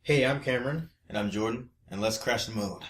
Hey, I'm Cameron. And I'm Jordan, and let's crash the mode.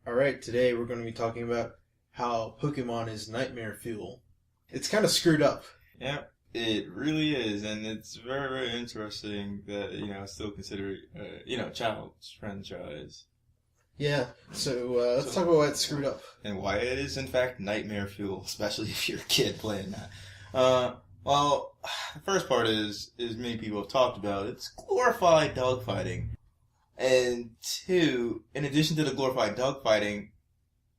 Alright, today we're going to be talking about how Pokemon is nightmare fuel. It's kind of screwed up. Yeah, it really is, and it's very, very interesting that, I still consider it, child's franchise. Yeah, so let's talk about why it's screwed up. And why it is, in fact, nightmare fuel, especially if you're a kid playing that. Well, the first part is many people have talked about, it's glorified dogfighting. And two, in addition to the glorified dogfighting,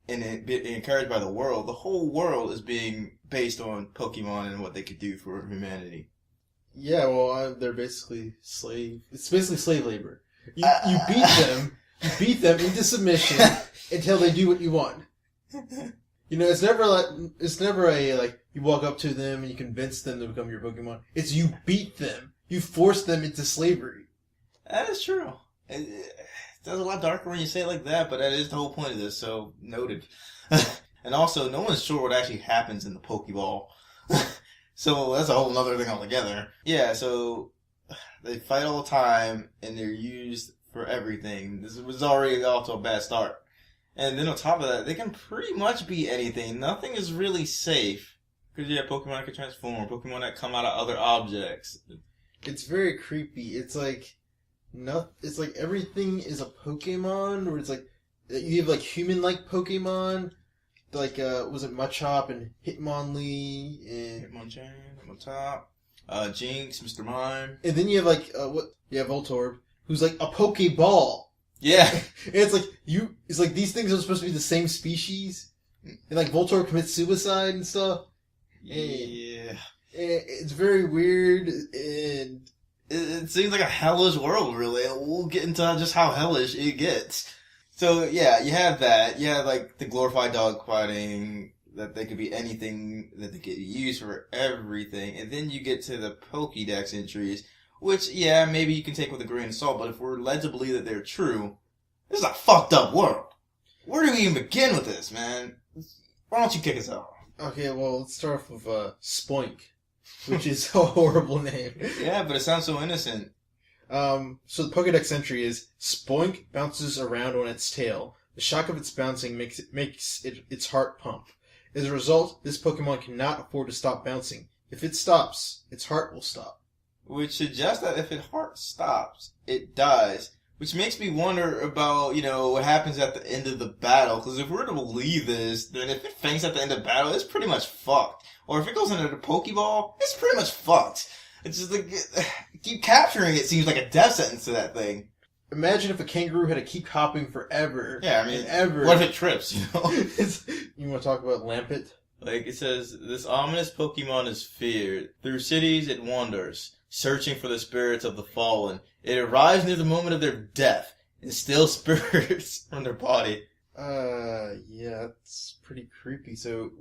and it being encouraged by the world, the whole world is being based on Pokemon and what they could do for humanity. Yeah, well, they're basically It's basically slave labor. You beat them into submission until they do what you want. It's never a you walk up to them and you convince them to become your Pokemon. It's you beat them. You force them into slavery. That is true. It's a lot darker when you say it like that, but that is the whole point of this, so noted. And also, no one's sure what actually happens in the Pokeball. So that's a whole other thing altogether. Yeah, so they fight all the time, and they're used for everything. This was already off to a bad start. And then on top of that, they can pretty much be anything. Nothing is really safe. Because you have Pokemon that can transform, Pokemon that come out of other objects. It's very creepy. It's like everything is a Pokemon, or it's like you have human-like Pokemon, was it Machop and Hitmonlee and Hitmonchan, Hitmontop, Jinx, Mr. Mime, and then you have Voltorb, who's like a Pokeball. Yeah, and it's like these things are supposed to be the same species, and Voltorb commits suicide and stuff. Yeah, and it's very weird and. It seems like a hellish world, really. We'll get into just how hellish it gets. So, yeah, you have that. You have, the glorified dogfighting, that they could be anything, that they could use for everything. And then you get to the Pokédex entries, which, yeah, maybe you can take with a grain of salt, but if we're led to believe that they're true, this is a fucked up world. Where do we even begin with this, man? Why don't you kick us off? Okay, well, let's start off with Spoink. Which is a horrible name. Yeah, but it sounds so innocent. So the Pokedex entry is, Spoink bounces around on its tail. The shock of its bouncing makes its heart pump. As a result, this Pokemon cannot afford to stop bouncing. If it stops, its heart will stop. Which suggests that if its heart stops, it dies. Which makes me wonder about, what happens at the end of the battle. Because if we're to believe this, then if it faints at the end of the battle, it's pretty much fucked. Or if it goes into the Pokeball, it's pretty much fucked. It's just keep capturing it seems like a death sentence to that thing. Imagine if a kangaroo had to keep hopping forever. Yeah, I mean, ever. What if it trips, You want to talk about Lampet? It says, this ominous Pokemon is feared. Through cities it wanders, searching for the spirits of the fallen. It arrives near the moment of their death, and steals spirits from their body. Yeah, that's pretty creepy. So,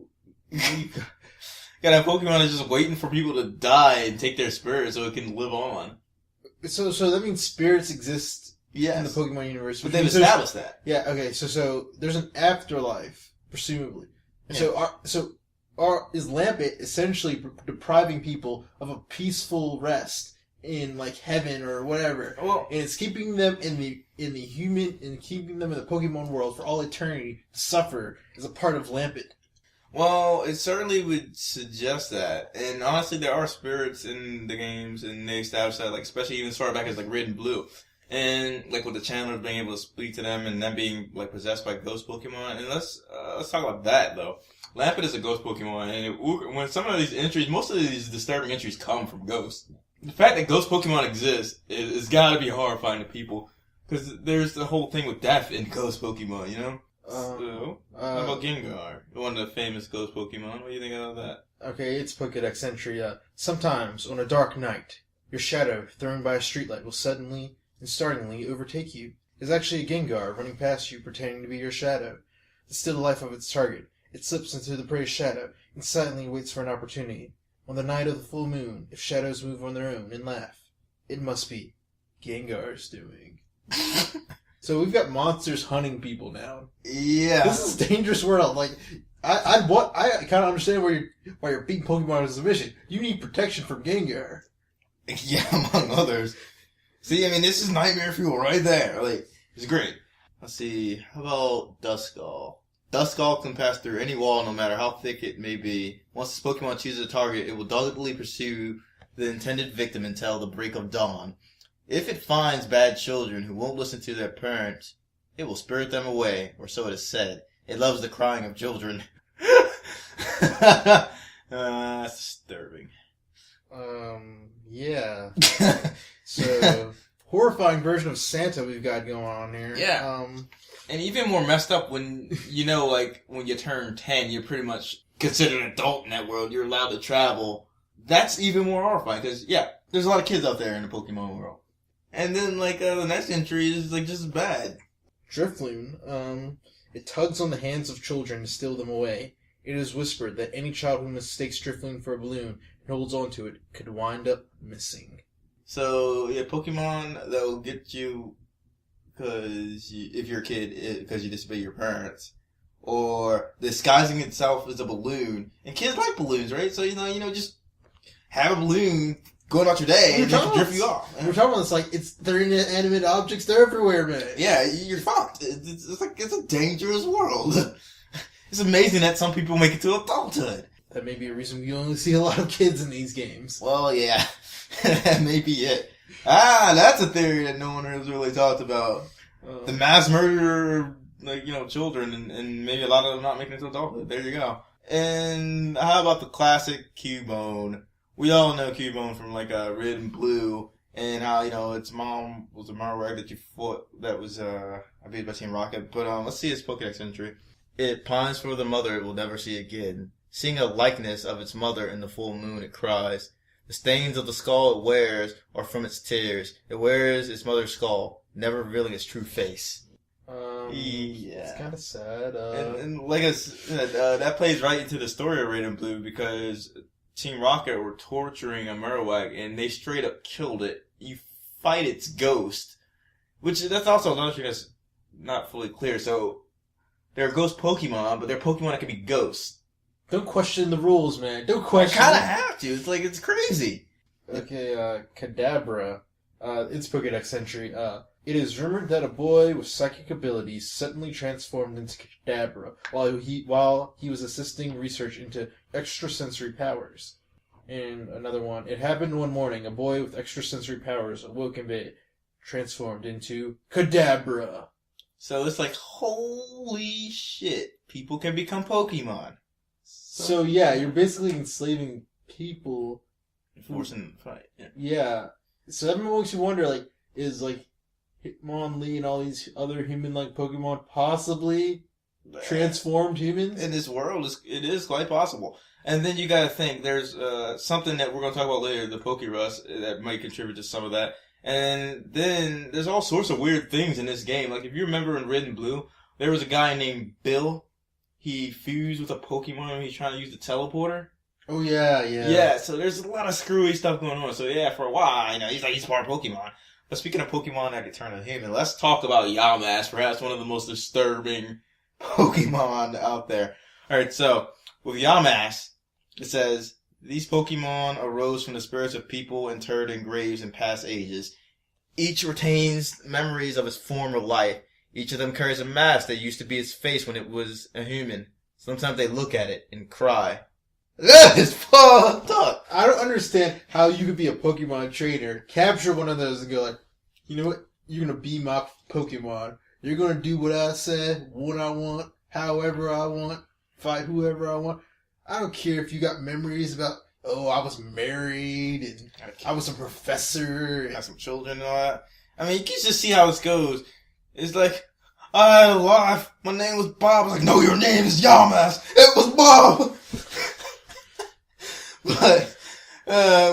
got a Pokemon that's just waiting for people to die and take their spirit so it can live on. So that means spirits exist in the Pokemon universe. But they've established that. Yeah, okay, so there's an afterlife, presumably. Yeah. Is Lampet essentially depriving people of a peaceful rest in heaven or whatever? Well, and it's keeping them in the human and keeping them in the Pokemon world for all eternity to suffer as a part of Lampet. Well, it certainly would suggest that. And honestly, there are spirits in the games, and they established that, especially even as far back as, Red and Blue. And, with the channelers being able to speak to them and them being, possessed by ghost Pokemon. And let's talk about that, though. Lampet is a ghost Pokemon, and when some of these entries, most of these disturbing entries come from ghosts. The fact that ghost Pokemon exist is gotta be horrifying to people. Because there's the whole thing with death in ghost Pokemon, So, how about Gengar? One of the famous ghost Pokemon. What do you think about that? Okay, it's Pokedex entry. Sometimes, on a dark night, your shadow, thrown by a streetlight, will suddenly and startlingly overtake you. It's actually a Gengar running past you, pretending to be your shadow. To steal the life of its target, it slips into the prey's shadow and silently waits for an opportunity. On the night of the full moon, if shadows move on their own and laugh, it must be Gengar's doing. So we've got monsters hunting people now. Yeah. This is a dangerous world. I kind of understand why you're beating Pokemon as a mission. You need protection from Gengar. Yeah, among others. See, I mean, this is nightmare fuel right there. Like, it's great. Let's see. How about Duskull? Duskull can pass through any wall, no matter how thick it may be. Once this Pokemon chooses a target, it will doggedly pursue the intended victim until the break of dawn. If it finds bad children who won't listen to their parents, it will spirit them away, or so it is said. It loves the crying of children. That's disturbing. Yeah. So, horrifying version of Santa we've got going on here. Yeah. And even more messed up when, like, when you turn 10, you're pretty much considered an adult in that world. You're allowed to travel. That's even more horrifying, because, there's a lot of kids out there in the Pokemon world. And then, the next entry is, just as bad. Drifloon, it tugs on the hands of children to steal them away. It is whispered that any child who mistakes Drifloon for a balloon and holds on to it could wind up missing. So, Pokemon that will get you if you're a kid, because you disobey your parents. Or disguising itself as a balloon. And kids like balloons, right? So, just have a balloon going out your day and they can drift you off. We're talking about this they're inanimate objects, they're everywhere, man. Yeah, you're fucked. It's a dangerous world. It's amazing that some people make it to adulthood. That may be a reason we only see a lot of kids in these games. Well, yeah. That may be it. That's a theory that no one has really talked about. The mass murder of, children and maybe a lot of them not making it to adulthood. There you go. And how about the classic Cubone? We all know Cubone from, Red and Blue, and how, its mom was a Marowak that you fought, that was, I believe by Team Rocket. But, let's see its Pokedex entry. It pines for the mother it will never see again. Seeing a likeness of its mother in the full moon, it cries. The stains of the skull it wears are from its tears. It wears its mother's skull, never revealing its true face. It's kind of sad. And like I said, that plays right into the story of Red and Blue, because Team Rocket were torturing a Marowak and they straight up killed it. You fight its ghost, which that's also another thing that's not fully clear. So they're ghost Pokemon, but they're Pokemon that can be ghosts. Don't question the rules, man. Don't question. I kind of have to. It's crazy. Okay, Kadabra. It's Pokedex entry. It is rumored that a boy with psychic abilities suddenly transformed into Kadabra while he was assisting research into extrasensory powers. And another one. It happened one morning. A boy with extrasensory powers awoke and transformed into Kadabra. So it's holy shit. People can become Pokemon. So yeah, you're basically enslaving people. Forcing them to fight. Yeah. So that makes you wonder, is Hitmonlee and all these other human-like Pokemon possibly transformed humans? In this world, it is quite possible. And then you gotta think, there's something that we're gonna talk about later, the Pokerus, that might contribute to some of that. And then there's all sorts of weird things in this game. If you remember in Red and Blue, there was a guy named Bill. He fused with a Pokemon when he's trying to use the teleporter. Oh, yeah. Yeah, so there's a lot of screwy stuff going on. So yeah, for a while, he's part Pokemon. But speaking of Pokemon that can turn into human, let's talk about Yamask, perhaps one of the most disturbing Pokemon out there. Alright, so, with Yamask, it says, these Pokemon arose from the spirits of people interred in graves in past ages. Each retains memories of its former life. Each of them carries a mask that used to be its face when it was a human. Sometimes they look at it and cry. That is fucked up! I don't understand how you could be a Pokemon trainer, capture one of those and go you know what? You're gonna be my Pokemon. You're gonna do what I said, what I want, however I want, fight whoever I want. I don't care if you got memories about, I was married and I was a professor. Got some children and all that. I mean, you can just see how this goes. It's I had a life. My name was Bob. I was no, your name is Yamask. It was Bob. But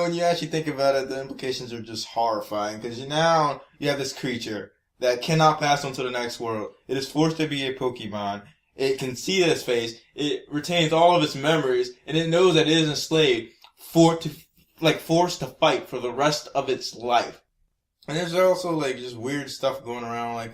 when you actually think about it, the implications are just horrifying. Because now you have this creature that cannot pass on to the next world. It is forced to be a Pokemon. It can see its face. It retains all of its memories. And it knows that it is enslaved. Forced to fight for the rest of its life. And there's also just weird stuff going around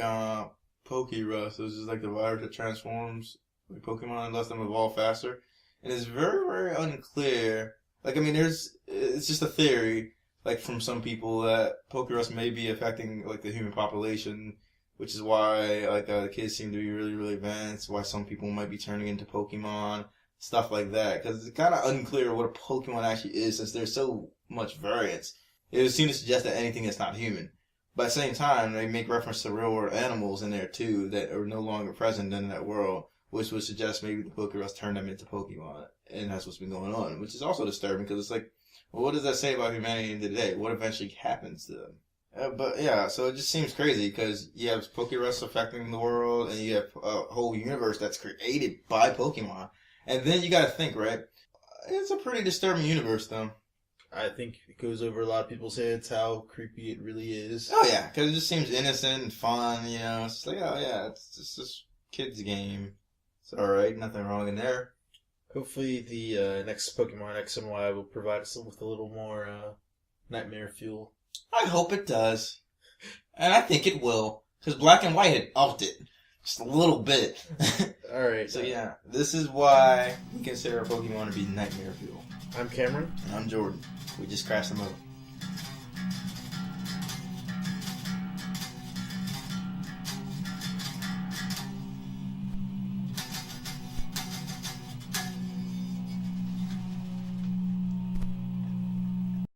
Pokerus. It's just the virus that transforms Pokemon and lets them evolve faster. And it's very, very unclear. It's just a theory, like from some people that Pokerus may be affecting like the human population, which is why like the kids seem to be really, really advanced. Why some people might be turning into Pokemon, stuff like that. Because it's kind of unclear what a Pokemon actually is, since there's so much variance. It would seem to suggest that anything that's not human. But at the same time, they make reference to real world animals in there too that are no longer present in that world, which would suggest maybe the Pokerus turned them into Pokemon, and that's what's been going on, which is also disturbing because it's like, well, what does that say about humanity in today? What eventually happens to them? But yeah, so it just seems crazy because you have Pokerus affecting the world, and you have a whole universe that's created by Pokemon, and then you got to think, right? It's a pretty disturbing universe, though. I think it goes over a lot of people's heads how creepy it really is. Oh yeah, because it just seems innocent and fun. You know, it's just like, oh yeah, it's just this kid's game. It's all right, nothing wrong in there. Hopefully the next Pokemon X and Y will provide us with a little more nightmare fuel. I hope it does. And I think it will. Because Black and White had upped it. Just a little bit. Alright. So yeah, this is why we consider Pokemon to be nightmare fuel. I'm Cameron. And I'm Jordan. We just crashed the mode.